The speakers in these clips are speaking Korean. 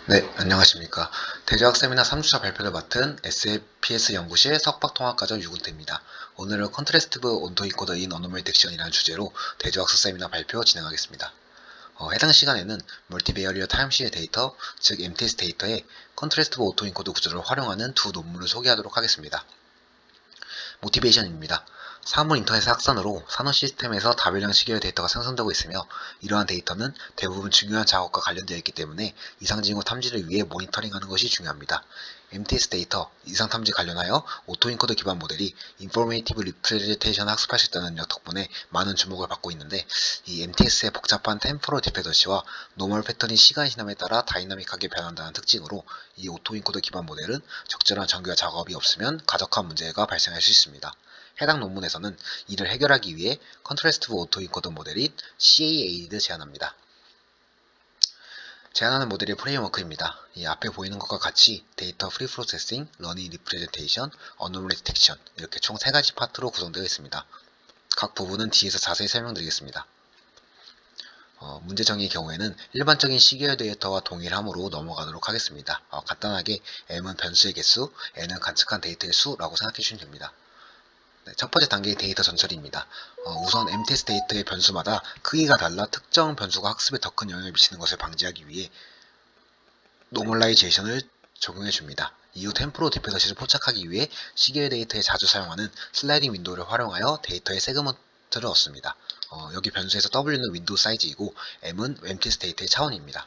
네, 안녕하십니까. 대조학 세미나 3주차 발표를 맡은 SAPS 연구실 석박통합과정 유근태입니다. 오늘은 컨트래스티브 온토인코더 인 어노멀 딕션이라는 주제로 대조학습 세미나 발표 진행하겠습니다. 해당 시간에는 멀티베어리어 타임시리즈 데이터, 즉 MTS 데이터의 컨트래스티브 오토인코더 구조를 활용하는 두 논문을 소개하도록 하겠습니다. 모티베이션입니다. 사물 인터넷 확산으로 산업 시스템에서 다별량 시계열 데이터가 생성되고 있으며 이러한 데이터는 대부분 중요한 작업과 관련되어 있기 때문에 이상징후 탐지를 위해 모니터링하는 것이 중요합니다. MTS 데이터, 이상 탐지 관련하여 오토인코더 기반 모델이 인포메이티브 리프레젠테이션을 학습할 수 있다는 력 덕분에 많은 주목을 받고 있는데 이 MTS의 복잡한 템포럴 디펜던시와 노멀 패턴이 시간이 지남에 따라 다이나믹하게 변한다는 특징으로 이 오토인코더 기반 모델은 적절한 정교화 작업이 없으면 가적한 문제가 발생할 수 있습니다. 해당 논문에서는 이를 해결하기 위해 컨트래스티브 오토인코더 모델인 CAAD를 제안합니다. 제안하는 모델이 프레임워크입니다. 이 앞에 보이는 것과 같이 데이터 프리 프로세싱, 러닝 리프레젠테이션, 어노멀리 디텍션 이렇게 총 3가지 파트로 구성되어 있습니다. 각 부분은 뒤에서 자세히 설명드리겠습니다. 문제 정의의 경우에는 일반적인 시계열 데이터와 동일함으로 넘어가도록 하겠습니다. 간단하게 m은 변수의 개수, n은 관측한 데이터의 수라고 생각해 주시면 됩니다. 네, 첫 번째 단계의 데이터 전처리입니다. 우선 MTS 데이터의 변수마다 크기가 달라 특정 변수가 학습에 더 큰 영향을 미치는 것을 방지하기 위해 노멀라이제이션을 적용해 줍니다. 이후 템포로 디펜던시를 포착하기 위해 시계열 데이터에 자주 사용하는 슬라이딩 윈도우를 활용하여 데이터의 세그먼트를 얻습니다. 여기 변수에서 W는 윈도우 사이즈이고 M은 MTS 데이터의 차원입니다.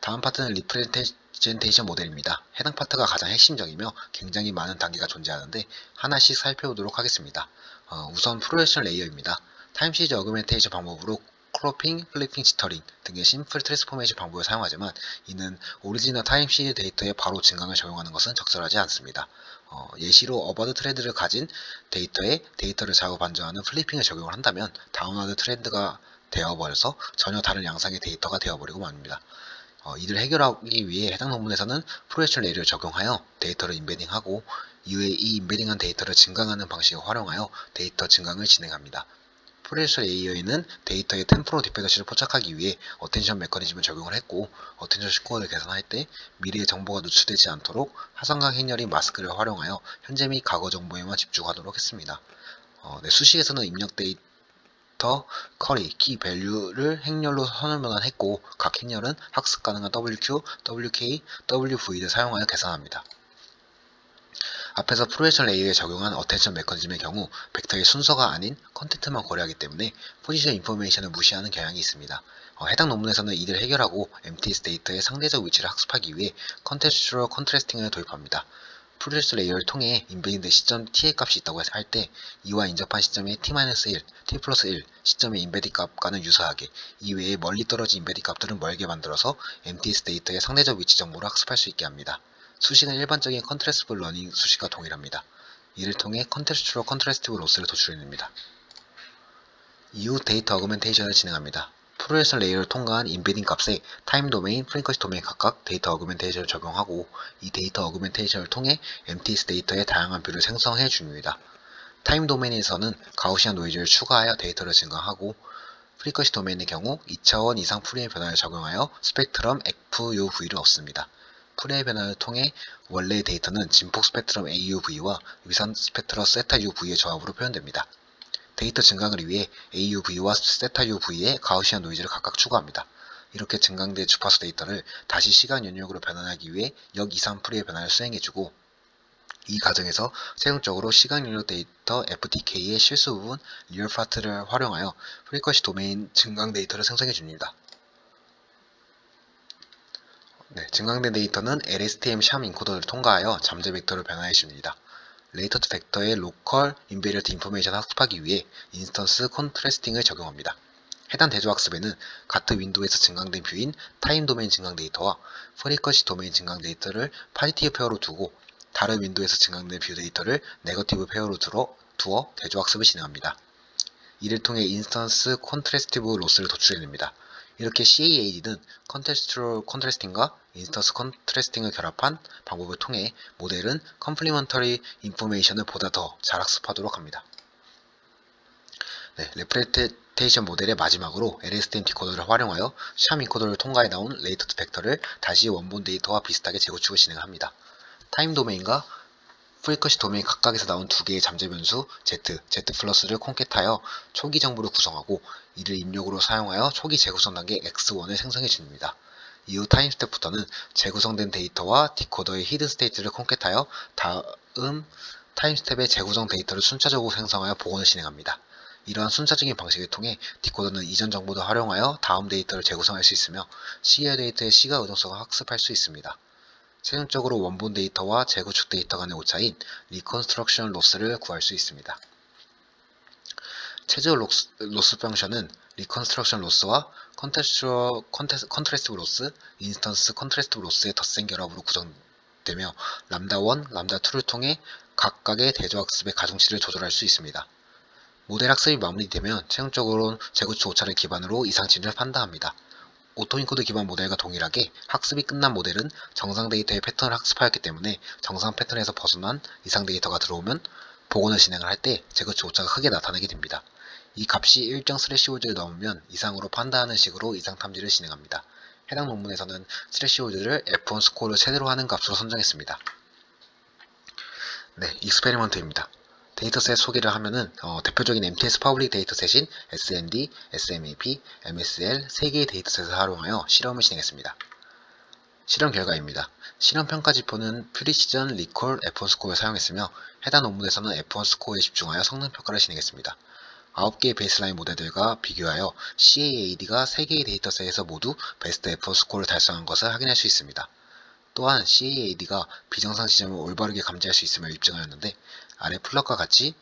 다음 파트는 리프레젠테이션 모델입니다. 해당 파트가 가장 핵심적이며 굉장히 많은 단계가 존재하는데 하나씩 살펴보도록 하겠습니다. 우선 프로젝션 레이어입니다. 타임시리즈 어그멘테이션 방법으로 크로핑, 플리핑, 지터링 등의 심플 트랜스포메이션 방법을 사용하지만 이는 오리지널 타임시리즈 데이터에 바로 증강을 적용하는 것은 적절하지 않습니다. 예시로 어바드 트렌드를 가진 데이터에 데이터를 좌우 반전하는 플리핑을 적용을 한다면 다운와드 트렌드가 되어버려서 전혀 다른 양상의 데이터가 되어버리고 맙니다. 이를 해결하기 위해 해당 논문에서는 프로젝션 레이를 적용하여 데이터를 인베딩하고 이후에 이 인베딩한 데이터를 증강하는 방식을 활용하여 데이터 증강을 진행합니다. 프로젝션 레이어에는 데이터의 템포럴 디펜던시를 포착하기 위해 어텐션 메커니즘을 적용을 했고 어텐션 스코어를 계산할 때 미래의 정보가 누출되지 않도록 하성강 행렬인 마스크를 활용하여 현재 및 과거 정보에만 집중하도록 했습니다. 수식에서는 입력 데이터 커리, 키 밸류를 행렬로 선을 변환했고 각 행렬은 학습 가능한 WQ, WK, WV를 사용하여 계산합니다. 앞에서 프로젝션 레이어에 적용한 어텐션 메커니즘의 경우 벡터의 순서가 아닌 컨텐트만 고려하기 때문에 포지션 인포메이션을 무시하는 경향이 있습니다. 해당 논문에서는 이를 해결하고 MTS 데이터의 상대적 위치를 학습하기 위해 컨텍스추얼 컨트래스팅을 도입합니다. 프로젝션 레이어를 통해 인베딩된 시점 t의 값이 있다고 할 때 이와 인접한 시점의 t-1, t 플러스 1 시점의 인베딩 값과는 유사하게 이외에 멀리 떨어진 인베딩 값들은 멀게 만들어서 MTS 데이터의 상대적 위치 정보를 학습할 수 있게 합니다. 수식은 일반적인 컨트래스티브 러닝 수식과 동일합니다. 이를 통해 컨텍스추얼 컨트래스티브 로스를 도출해냅니다. 이후 데이터 어그멘테이션을 진행합니다. 프로젝션 레이어를 통과한 인베딩 값에 타임 도메인, 프리퀀시 도메인 각각 데이터 어그멘테이션을 적용하고 이 데이터 어그멘테이션을 통해 MTS 데이터의 다양한 뷰를 생성해 줍니다. 타임 도메인에서는 가우시안 노이즈를 추가하여 데이터를 증강하고 프리퀀시 도메인의 경우 2차원 이상 푸리의 변화를 적용하여 스펙트럼 FUV를 얻습니다. 푸리의 변화를 통해 원래의 데이터는 진폭 스펙트럼 AUV와 위산 스펙트럼 세타UV의 조합으로 표현됩니다. 데이터 증강을 위해 AUV와 세타UV의 가우시안 노이즈를 각각 추가합니다. 이렇게 증강된 주파수 데이터를 다시 시간 연역으로 변환하기 위해 역 이상 풀이의 변화를 수행해주고 이 과정에서 최종적으로 시간 연역 데이터 FTK의 실수 부분 리얼 파트를 활용하여 프리퀀시 도메인 증강 데이터를 생성해줍니다. 증강된 데이터는 LSTM 샵 인코더를 통과하여 잠재 벡터를 변화해줍니다. 레이터드 벡터의 로컬 인베리어트 인포메이션을 학습하기 위해 인스턴스 컨트래스팅을 적용합니다. 해당 대조학습에는 같은 윈도우에서 증강된 뷰인 타임 도메인 증강 데이터와 프리퀀시 도메인 증강 데이터를 파지티브 페어로 두고 다른 윈도우에서 증강된 뷰 데이터를 네거티브 페어로 두어 대조학습을 진행합니다. 이를 통해 인스턴스 컨트래스티브 로스를 도출해냅니다. 이렇게 CAAD는 컨텍스추얼 컨트래스팅과 인스턴스 컨트래스팅을 결합한 방법을 통해 모델은 컴플리먼터리 인포메이션을 보다 더 잘 학습하도록 합니다. 네, 레프레젠테이션 모델의 마지막으로 LSTM 디코더를 활용하여 샴 인코더를 통과해 나온 레이터드 벡터를 다시 원본 데이터와 비슷하게 재구축을 진행합니다. 타임 도메인과 프리쿼시 도메인 각각에서 나온 두 개의 잠재 변수 Z 플러스를 콘캣하여 초기 정보를 구성하고 이를 입력으로 사용하여 초기 재구성 단계 X1을 생성해 줍니다. 이후 타임 스텝부터는 재구성된 데이터와 디코더의 히든 스테이트를 콘캣하여 다음 타임 스텝의 재구성 데이터를 순차적으로 생성하여 복원을 진행합니다. 이러한 순차적인 방식을 통해 디코더는 이전 정보도 활용하여 다음 데이터를 재구성할 수 있으며 시계 데이터의 시각 의존성을 학습할 수 있습니다. 최종적으로 원본 데이터와 재구축 데이터 간의 오차인 리컨스트럭션 로스를 구할 수 있습니다. 최저 로스 펑션은 리컨스트럭션 로스와 컨트레스티브 로스, 인스턴스 컨트레스티브 로스의 덧셈 결합으로 구성되며 람다1, 람다2를 통해 각각의 대조학습의 가중치를 조절할 수 있습니다. 모델 학습이 마무리되면 최종적으로는 재구축 오차를 기반으로 이상치를 판단합니다. 오토인코드 기반 모델과 동일하게 학습이 끝난 모델은 정상 데이터의 패턴을 학습하였기 때문에 정상 패턴에서 벗어난 이상 데이터가 들어오면 복원을 진행을 할 때 재구축 오차가 크게 나타나게 됩니다. 이 값이 일정 스레시홀드를 넘으면 이상으로 판단하는 식으로 이상 탐지를 진행합니다. 해당 논문에서는 스레시홀드를 F1 스코어를 최대로 하는 값으로 선정했습니다. 네, 익스페리먼트입니다. 데이터셋 소개를 하면은 대표적인 MTS 퍼블릭 데이터셋인 SND, SMAP, MSL 3개의 데이터셋을 활용하여 실험을 진행했습니다. 실험 결과입니다. 실험 평가 지표는 프리시전, 리콜, F1 스코어를 사용했으며 해당 논문에서는 F1 스코어에 집중하여 성능 평가를 진행했습니다. 9개의 베이스라인 모델들과 비교하여 CAAD가 3개의 데이터셋에서 모두 베스트 F1 스코어를 달성한 것을 확인할 수 있습니다. 또한 CAAD가 비정상 지점을 올바르게 감지할 수 있음을 입증하였는데 아래 플롯과 같이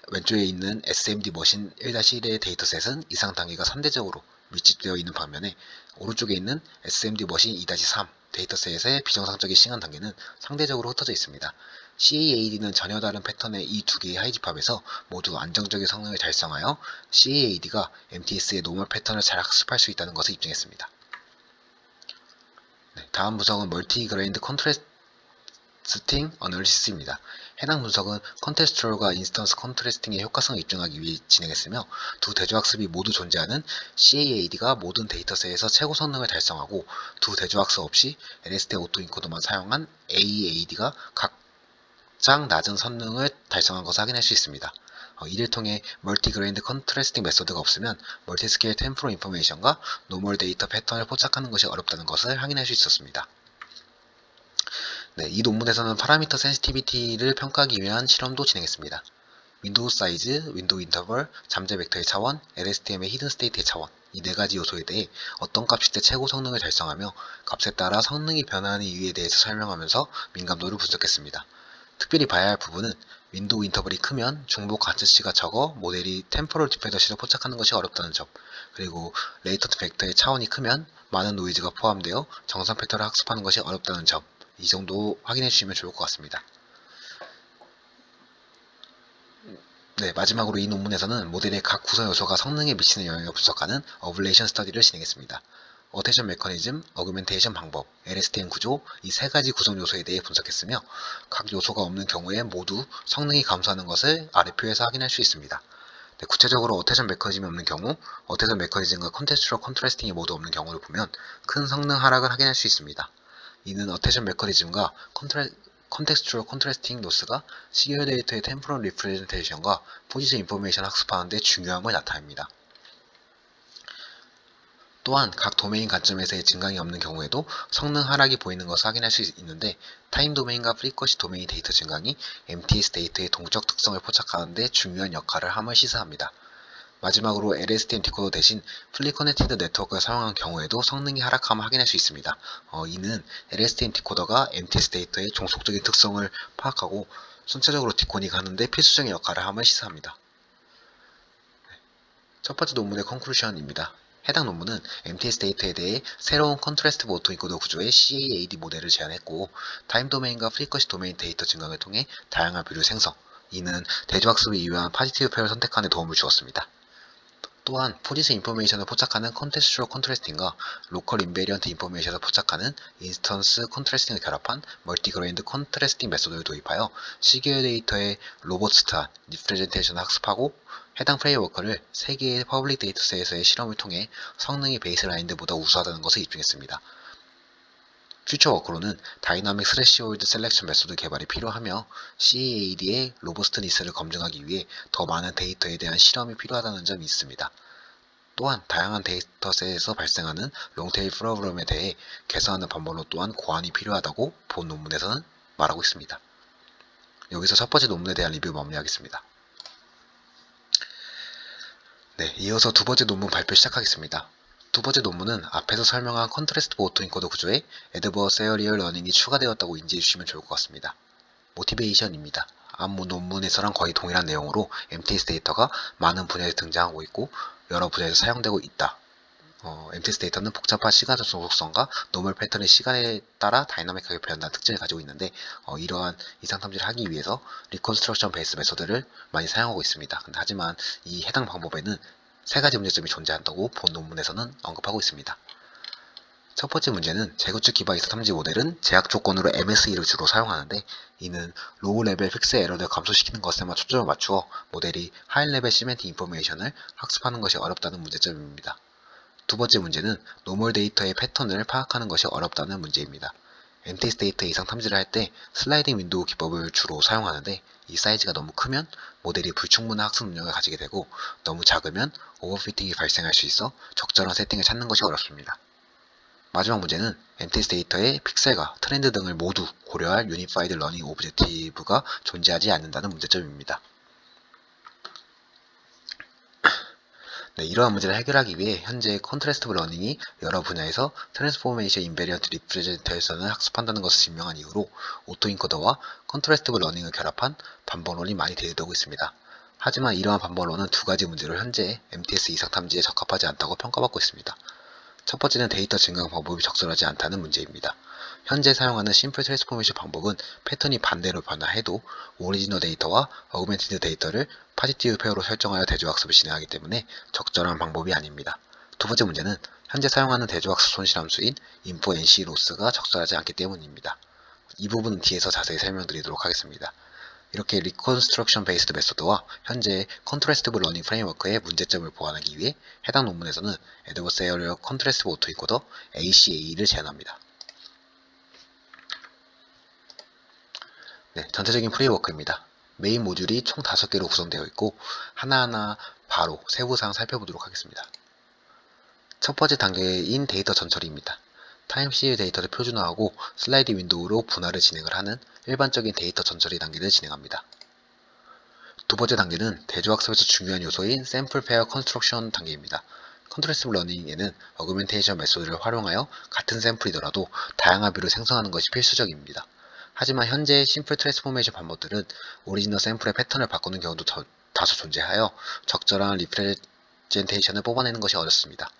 왼쪽에 있는 SMD 머신 1-1의 데이터셋은 이상 단계가 상대적으로 밀집되어 있는 반면에 오른쪽에 있는 SMD 머신 2-3 데이터셋의 비정상적인 시간 단계는 상대적으로 흩어져 있습니다. CAAD는 전혀 다른 패턴의 이 두 개의 하이집합에서 모두 안정적인 성능을 달성하여 CAAD가 MTS의 노멀 패턴을 잘 학습할 수 있다는 것을 입증했습니다. 다음 분석은 멀티 그레인드 컨트레스팅 어널리시스입니다. 해당 분석은 컨테스트럴과 인스턴스 컨트레스팅의 효과성을 입증하기 위해 진행했으며 두 대조학습이 모두 존재하는 CAAD가 모든 데이터셋에서 최고 성능을 달성하고 두 대조학습 없이 LSTM 오토인코더만 사용한 AAD가 가장 낮은 성능을 달성한 것을 확인할 수 있습니다. 이를 통해 멀티그레인드 컨트레스팅 메소드가 없으면 멀티스케일 템포럴 인포메이션과 노멀 데이터 패턴을 포착하는 것이 어렵다는 것을 확인할 수 있었습니다. 네, 이 논문에서는 파라미터 센시티비티를 평가하기 위한 실험도 진행했습니다. 윈도우 사이즈, 윈도우 인터벌, 잠재 벡터의 차원, LSTM의 히든 스테이트의 차원 이 네 가지 요소에 대해 어떤 값일 때 최고 성능을 달성하며 값에 따라 성능이 변화하는 이유에 대해서 설명하면서 민감도를 분석했습니다. 특별히 봐야 할 부분은 윈도우 인터벌이 크면 중복 가츠치가 적어 모델이 템포럴 디펜더시를 포착하는 것이 어렵다는 점, 그리고 레이턴트 벡터의 차원이 크면 많은 노이즈가 포함되어 정상 패턴을 학습하는 것이 어렵다는 점, 이 정도 확인해 주시면 좋을 것 같습니다. 네, 마지막으로 이 논문에서는 모델의 각 구성 요소가 성능에 미치는 영향을 분석하는 어블레이션 스터디를 진행했습니다. 어테이션 메커니즘, 어그멘테이션 방법, LSTM 구조 이 세 가지 구성 요소에 대해 분석했으며 각 요소가 없는 경우에 모두 성능이 감소하는 것을 아래 표에서 확인할 수 있습니다. 네, 구체적으로 어테이션 메커니즘이 없는 경우, 어테이션 메커니즘과 컨텍스추얼 컨트레스팅이 모두 없는 경우를 보면 큰 성능 하락을 확인할 수 있습니다. 이는 어테이션 메커니즘과 컨텍스추얼 컨트레스팅 로스가 시계열 데이터의 템포럴 리프레젠테이션과 포지션 인포메이션 학습하는 데 중요함을 나타냅니다. 또한 각 도메인 관점에서의 증강이 없는 경우에도 성능 하락이 보이는 것을 확인할 수 있는데 타임 도메인과 프리쿼시 도메인 데이터 증강이 MTS 데이터의 동적 특성을 포착하는 데 중요한 역할을 함을 시사합니다. 마지막으로 LSTM 디코더 대신 풀리 커넥티드 네트워크를 사용한 경우에도 성능이 하락함을 확인할 수 있습니다. 이는 LSTM 디코더가 MTS 데이터의 종속적인 특성을 파악하고 순차적으로 디코딩 하는데 필수적인 역할을 함을 시사합니다. 첫 번째 논문의 컨클루션입니다. 해당 논문은 MTS 데이터에 대해 새로운 컨트레스티브 오토인코더 구조의 CAAD 모델을 제안했고 타임 도메인과 프리쿼시 도메인 데이터 증강을 통해 다양한 비율 생성, 이는 대조학습을 이용한 파지티브 페어를 선택하는 데 도움을 주었습니다. 또한 포지션 인포메이션을 포착하는 컨텍스추얼 컨트레스팅과 로컬 인베리언트 인포메이션을 포착하는 인스턴스 컨트레스팅을 결합한 멀티그레인드 컨트레스팅 메소드를 도입하여 시계열 데이터의 로버스트한 리프레젠테이션을 학습하고 해당 프레임워크를 3개의 퍼블릭 데이터셋에서의 실험을 통해 성능이 베이스라인들보다 우수하다는 것을 입증했습니다. 퓨처 워크로는 다이나믹 스레시홀드 셀렉션 메소드 개발이 필요하며 CAAD의 로버스트니스를 검증하기 위해 더 많은 데이터에 대한 실험이 필요하다는 점이 있습니다. 또한 다양한 데이터셋에서 발생하는 롱테일 프로블럼에 대해 개선하는 방법론 또한 고안이 필요하다고 본 논문에서는 말하고 있습니다. 여기서 첫 번째 논문에 대한 리뷰 마무리하겠습니다. 네, 이어서 두 번째 논문 발표 시작하겠습니다. 두 번째 논문은 앞에서 설명한 컨트래스트 오토인코더 구조에 애드버서리얼 러닝이 추가되었다고 인지해 주시면 좋을 것 같습니다. 모티베이션입니다. 앞 논문에서랑 거의 동일한 내용으로 MTS 데이터가 많은 분야에서 등장하고 있고 여러 분야에서 사용되고 있다. MTS 데이터는 복잡한 시간 종속성과 노멀 패턴의 시간에 따라 다이나믹하게 변한다는 특징을 가지고 있는데 이러한 이상 탐지를 하기 위해서 리컨스트럭션 베이스 메소드를 많이 사용하고 있습니다. 하지만 이 해당 방법에는 세 가지 문제점이 존재한다고 본 논문에서는 언급하고 있습니다. 첫 번째 문제는 재구축 기반 이상 탐지 모델은 제약 조건으로 MSE를 주로 사용하는데 이는 로우 레벨 픽스 에러를 감소시키는 것에만 초점을 맞추어 모델이 하이 레벨 시멘틱 인포메이션을 학습하는 것이 어렵다는 문제점입니다. 두 번째 문제는 노멀 데이터의 패턴을 파악하는 것이 어렵다는 문제입니다. MTS 데이터 이상 탐지를 할 때 슬라이딩 윈도우 기법을 주로 사용하는데 이 사이즈가 너무 크면 모델이 불충분한 학습 능력을 가지게 되고 너무 작으면 오버피팅이 발생할 수 있어 적절한 세팅을 찾는 것이 어렵습니다. 마지막 문제는 MTS 데이터의 픽셀과 트렌드 등을 모두 고려할 유니파이드 러닝 오브젝티브가 존재하지 않는다는 문제점입니다. 네, 이러한 문제를 해결하기 위해 현재 컨트래스티브 러닝이 여러 분야에서 트랜스포메이션 인베리언트 리프레젠테이션을 학습한다는 것을 증명한 이후로 오토인코더와 컨트래스티브 러닝을 결합한 반복론이 많이 대두되고 있습니다. 하지만 이러한 반복론은 두 가지 문제로 현재 MTS 이상 탐지에 적합하지 않다고 평가받고 있습니다. 첫 번째는 데이터 증강 방법이 적절하지 않다는 문제입니다. 현재 사용하는 심플 트랜스포메이션 방법은 패턴이 반대로 변화해도 오리지널 데이터와 어그멘티드 데이터를 파지티브 페어로 설정하여 대조학습을 진행하기 때문에 적절한 방법이 아닙니다. 두 번째 문제는 현재 사용하는 대조학습 손실함수인 info NC 로스가 적절하지 않기 때문입니다. 이 부분은 뒤에서 자세히 설명드리도록 하겠습니다. 이렇게 리컨스트럭션 베이스드 메소드와 현재 컨트래스티브 러닝 프레임워크의 문제점을 보완하기 위해 해당 논문에서는 애드버서리얼 컨트래스티브 오토인코더 ACA를 제안합니다. 네, 전체적인 프레임워크입니다. 메인 모듈이 총 5개로 구성되어 있고 하나하나 바로 세부사항 살펴보도록 하겠습니다. 첫 번째 단계인 데이터 전처리입니다. 타임시리즈 데이터를 표준화하고 슬라이드 윈도우로 분할을 진행을 하는 일반적인 데이터 전처리 단계를 진행합니다. 두 번째 단계는 대조학습에서 중요한 요소인 샘플 페어 컨스트럭션 단계입니다. 컨트래스티브 러닝에는 어그멘테이션 메소드를 활용하여 같은 샘플이더라도 다양한 뷰를 생성하는 것이 필수적입니다. 하지만 현재 심플 트랜스포메이션 방법들은 오리지널 샘플의 패턴을 바꾸는 경우도 다소 존재하여 적절한 리프레젠테이션을 뽑아내는 것이 어렵습니다.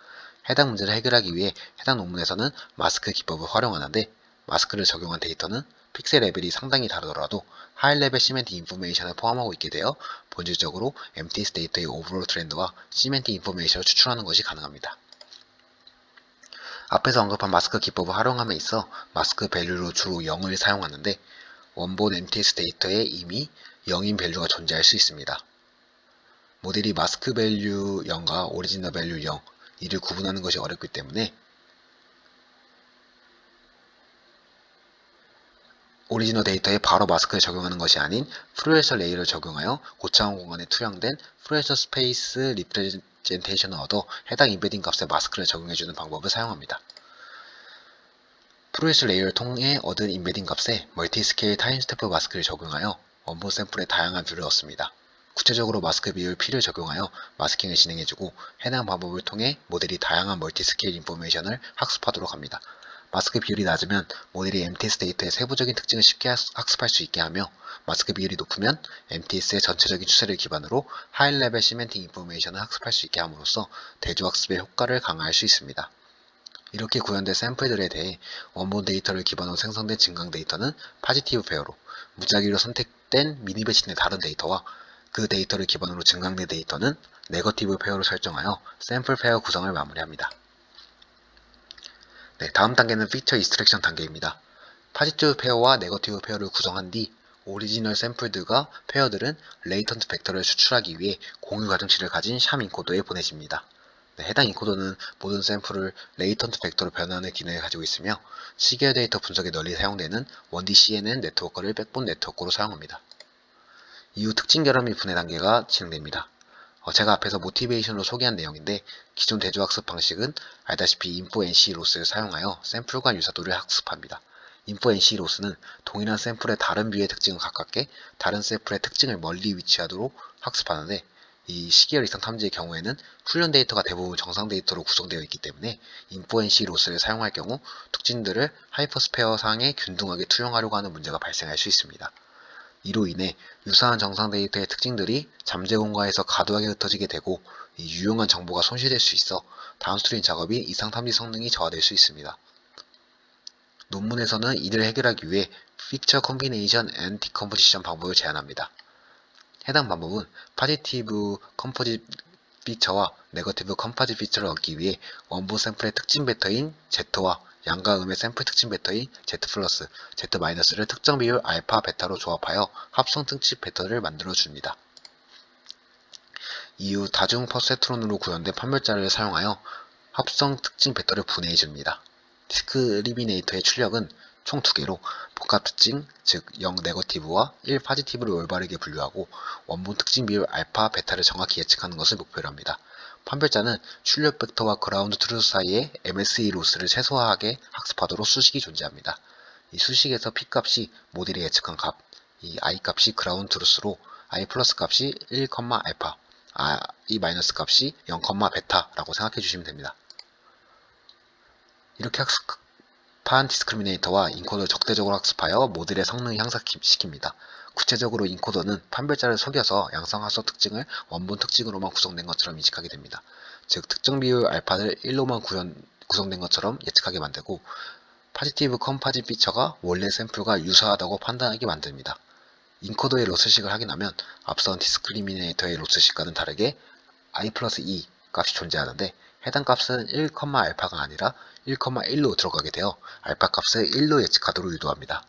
해당 문제를 해결하기 위해 해당 논문에서는 마스크 기법을 활용하는데 마스크를 적용한 데이터는 픽셀 레벨이 상당히 다르더라도 하이 레벨 시멘틱 인포메이션을 포함하고 있게 되어 본질적으로 MTS 데이터의 오버롤 트렌드와 시멘틱 인포메이션을 추출하는 것이 가능합니다. 앞에서 언급한 마스크 기법을 활용함에 있어 마스크 밸류로 주로 0을 사용하는데 원본 MTS 데이터에 이미 0인 밸류가 존재할 수 있습니다. 모델이 마스크 밸류 0과 오리지널 밸류 0 이를 구분하는 것이 어렵기 때문에 오리지널 데이터에 바로 마스크를 적용하는 것이 아닌 프로젝션 레이어를 적용하여 고차원 공간에 투영된 프로젝션 스페이스 리프레젠테이션을 얻어 해당 임베딩 값에 마스크를 적용해주는 방법을 사용합니다. 프로젝션 레이어를 통해 얻은 임베딩 값에 멀티스케일 타임스태프 마스크를 적용하여 원본 샘플의 다양한 뷰를 얻습니다. 구체적으로 마스크 비율 P를 적용하여 마스킹을 진행해주고 해당 방법을 통해 모델이 다양한 멀티스케일 인포메이션을 학습하도록 합니다. 마스크 비율이 낮으면 모델이 MTS 데이터의 세부적인 특징을 쉽게 학습할 수 있게 하며 마스크 비율이 높으면 MTS의 전체적인 추세를 기반으로 하이 레벨 시멘틱 인포메이션을 학습할 수 있게 함으로써 대조학습의 효과를 강화할 수 있습니다. 이렇게 구현된 샘플들에 대해 원본 데이터를 기반으로 생성된 증강 데이터는 파지티브 페어로, 무작위로 선택된 미니 배치 내 다른 데이터와 그 데이터를 기반으로 증강된 데이터는 네거티브 페어로 설정하여 샘플 페어 구성을 마무리합니다. 네, 다음 단계는 피처 익스트랙션 단계입니다. 파지티브 페어와 네거티브 페어를 구성한 뒤 오리지널 샘플들과 페어들은 레이턴트 벡터를 추출하기 위해 공유 가중치를 가진 샴 인코더에 보내집니다. 해당 인코더는 모든 샘플을 레이턴트 벡터로 변환하는 기능을 가지고 있으며 시계열 데이터 분석에 널리 사용되는 1D CNN 네트워크를 백본 네트워크로 사용합니다. 이후 특징 결합 및 분해 단계가 진행됩니다. 제가 앞에서 모티베이션으로 소개한 내용인데 기존 대조학습 방식은 알다시피 인포 NC 로스를 사용하여 샘플 간 유사도를 학습합니다. 인포 NC 로스는 동일한 샘플의 다른 뷰의 특징을 가깝게 다른 샘플의 특징을 멀리 위치하도록 학습하는데 이 시계열 이상 탐지의 경우에는 훈련 데이터가 대부분 정상 데이터로 구성되어 있기 때문에 인포 NC 로스를 사용할 경우 특징들을 하이퍼스페어 상에 균등하게 투영하려고 하는 문제가 발생할 수 있습니다. 이로 인해 유사한 정상 데이터의 특징들이 잠재 공간에서 과도하게 흩어지게 되고 유용한 정보가 손실될 수 있어 다운스트림 작업이 이상 탐지 성능이 저하될 수 있습니다. 논문에서는 이를 해결하기 위해 픽처 컴비네이션 앤 디컴포지션 방법을 제안합니다. 해당 방법은 포지티브 컴포짓 피처와 네거티브 컴포짓 피처를 얻기 위해 원본 샘플의 특징 벡터인 Z와 양과 음의 샘플 특징 벡터인 Z+, Z-를 특정 비율 알파, 베타로 조합하여 합성 특징 벡터를 만들어 줍니다. 이후 다중 퍼세트론으로 구현된 판별자를 사용하여 합성 특징 벡터를 분해해 줍니다. 디스크리미네이터의 출력은 총 2개로 복합 특징, 즉 0 네거티브와 1 포지티브를 올바르게 분류하고 원본 특징 비율 알파, 베타를 정확히 예측하는 것을 목표로 합니다. 판별자는 출력 벡터와 그라운드 트루스 사이의 MSE 로스를 최소화하게 학습하도록 수식이 존재합니다. 이 수식에서 P 값이 모델이 예측한 값, 이 I 값이 그라운드 트루스로 I 플러스 값이 1, 알파, I 마이너스 값이 0, 베타라고 생각해 주시면 됩니다. 이렇게 학습한 디스크리미네이터와 인코더를 적대적으로 학습하여 모델의 성능을 향상시킵니다. 구체적으로 인코더는 판별자를 속여서 양성학습 특징을 원본 특징으로만 구성된 것처럼 인식하게 됩니다. 즉 특정 비율 알파를 1로만 구성된 것처럼 예측하게 만들고 포지티브 컴포짓 피처가 원래 샘플과 유사하다고 판단하게 만듭니다. 인코더의 로스식을 확인하면 앞선 디스크리미네이터의 로스식과는 다르게 I 플러스 2 값이 존재하는데 해당 값은 1, 알파가 아니라 1,1로 들어가게 되어 알파 값을 1로 예측하도록 유도합니다.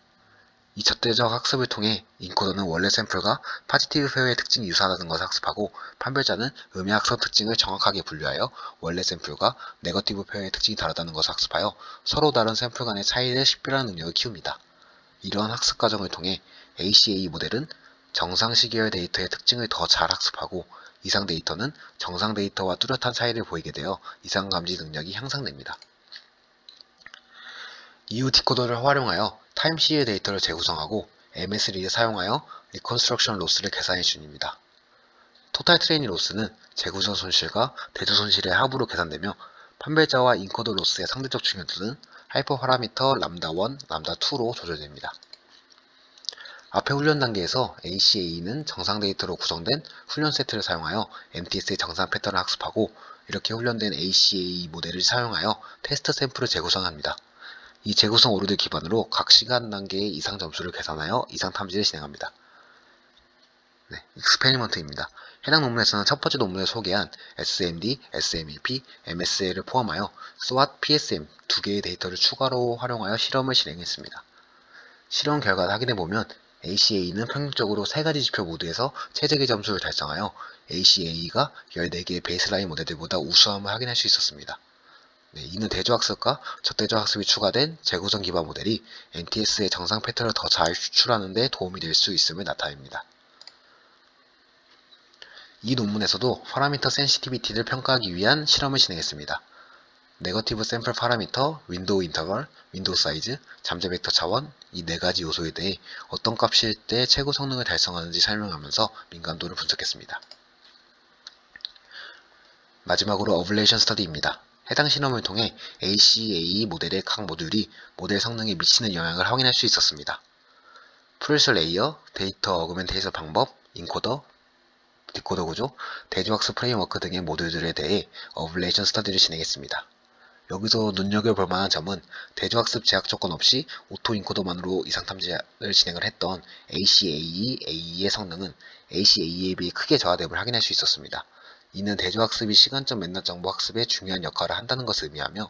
이 적대적 학습을 통해 인코더는 원래 샘플과 포지티브 페어의 특징이 유사하다는 것을 학습하고 판별자는 음의 학습 특징을 정확하게 분류하여 원래 샘플과 네거티브 페어의 특징이 다르다는 것을 학습하여 서로 다른 샘플 간의 차이를 식별하는 능력을 키웁니다. 이러한 학습 과정을 통해 ACA 모델은 정상 시계열 데이터의 특징을 더 잘 학습하고 이상 데이터는 정상 데이터와 뚜렷한 차이를 보이게 되어 이상 감지 능력이 향상됩니다. 이후 디코더를 활용하여 타임 시리즈 데이터를 재구성하고 MS를 사용하여 리컨스트럭션 로스를 계산해 줍니다. 토탈 트레이닝 로스는 재구성 손실과 대조 손실의 합으로 계산되며 판별자와 인코더 로스의 상대적 중요도는 하이퍼 파라미터 람다1, 람다2로 조절됩니다. 앞의 훈련 단계에서 ACA는 정상 데이터로 구성된 훈련 세트를 사용하여 MTS의 정상 패턴을 학습하고 이렇게 훈련된 ACA 모델을 사용하여 테스트 샘플을 재구성합니다. 이 재구성 오류들 기반으로 각 시간 단계의 이상 점수를 계산하여 이상 탐지를 진행합니다. 익스페리먼트입니다. 해당 논문에서는 첫 번째 논문에 소개한 SMD, SMAP, MSL을 포함하여 SWOT, PSM 두 개의 데이터를 추가로 활용하여 실험을 진행했습니다. 실험 결과를 확인해보면 ACA는 평균적으로 3가지 지표 모두에서 최적의 점수를 달성하여 ACA가 14개의 베이스라인 모델들보다 우수함을 확인할 수 있었습니다. 이는 대조학습과 적대조학습이 추가된 재구성 기반 모델이 MTS의 정상 패턴을 더 잘 추출하는 데 도움이 될 수 있음을 나타냅니다. 이 논문에서도 파라미터 센시티비티를 평가하기 위한 실험을 진행했습니다. 네거티브 샘플 파라미터, 윈도우 인터벌, 윈도우 사이즈, 잠재 벡터 차원 이 4가지 요소에 대해 어떤 값일 때 최고 성능을 달성하는지 설명하면서 민감도를 분석했습니다. 마지막으로 어블레이션 스터디입니다. 해당 실험을 통해 ACA 모델의 각 모듈이 모델 성능에 미치는 영향을 확인할 수 있었습니다. 프로세서 레이어, 데이터 어그멘테이션 방법, 인코더, 디코더 구조, 대조학습 프레임워크 등의 모듈들에 대해 어블레이션 스터디를 진행했습니다. 여기서 눈여겨볼 만한 점은 대조학습 제약 조건 없이 오토 인코더만으로 이상 탐지를 진행을 했던 ACAE, AE의 성능은 ACAE에 비해 크게 저하됨을 확인할 수 있었습니다. 이는 대조학습이 시간적 맨날 정보 학습에 중요한 역할을 한다는 것을 의미하며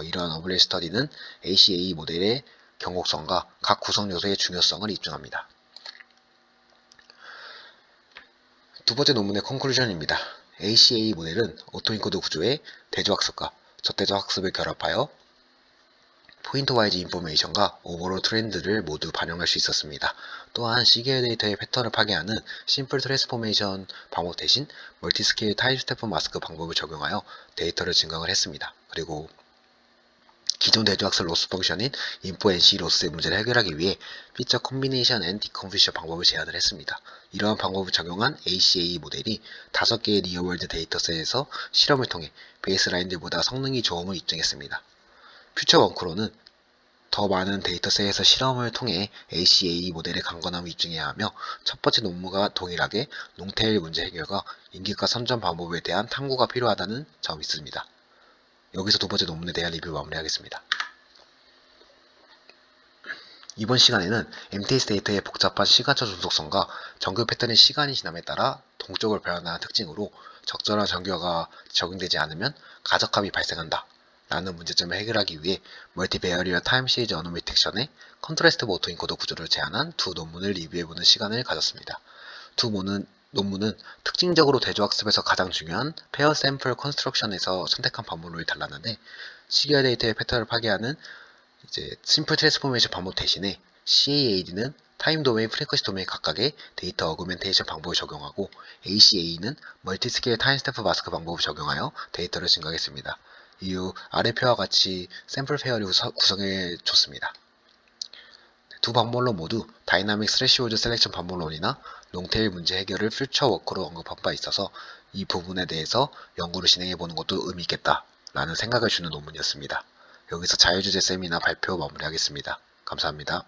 이러한 어블레이션 스터디는 ACAE 모델의 경곡성과 각 구성 요소의 중요성을 입증합니다. 두 번째 논문의 컨클루전입니다. ACA 모델은 오토인코드 구조의 대조학습과 저대조학습을 결합하여 포인트 와이즈 인포메이션과 오버롤 트렌드를 모두 반영할 수 있었습니다. 또한 시계열 데이터의 패턴을 파괴하는 심플 트랜스포메이션 방법 대신 멀티스케일 타임 스태프 마스크 방법을 적용하여 데이터를 증강을 했습니다. 그리고 기존 대조학습 로스 펑션인 인포 NC 로스의 문제를 해결하기 위해 피처 콤비네이션 앤 디컨퓨전 방법을 제안을 했습니다. 이러한 방법을 적용한 ACA 모델이 5개의 리얼월드 데이터셋에서 실험을 통해 베이스라인들보다 성능이 좋음을 입증했습니다. 퓨처 원크로는 더 많은 데이터셋에서 실험을 통해 ACA 모델의 강건함을 입증해야 하며 첫 번째 논문과 동일하게 롱테일 문제 해결과 인기가 선점 방법에 대한 탐구가 필요하다는 점이 있습니다. 여기서 두 번째 논문에 대한 리뷰 마무리하겠습니다. 이번 시간에는 MTS 데이터의 복잡한 시간차 존속성과 정규 패턴의 시간이 지남에 따라 동적으로 변화하는 특징으로 적절한 정규화가 적용되지 않으면 가적함이 발생한다 라는 문제점을 해결하기 위해 멀티베어리얼 타임 시리즈 어노멀리 딕션의 컨트래스트 오토인코더 구조를 제안한 두 논문을 리뷰해보는 시간을 가졌습니다. 두 논문은 특징적으로 대조학습에서 가장 중요한 페어 샘플 컨스트럭션에서 선택한 방법론이 달랐는데 시계열 데이터의 패턴을 파괴하는 심플 트랜스포메이션 방법 대신에 CAAD는 타임 도메인, 프리퀀시 도메인 각각의 데이터 어그멘테이션 방법을 적용하고 ACA는 멀티스케일 타임 스태프 마스크 방법을 적용하여 데이터를 증강했습니다. 이후 아래 표와 같이 샘플 페어를 구성해 줬습니다. 두 방법론 모두 다이나믹 스레시홀드 셀렉션 방법론이나 롱테일 문제 해결을 퓨처 워크로 언급한 바 있어서 이 부분에 대해서 연구를 진행해보는 것도 의미 있겠다 라는 생각을 주는 논문이었습니다. 여기서 자유주제 세미나 발표 마무리하겠습니다. 감사합니다.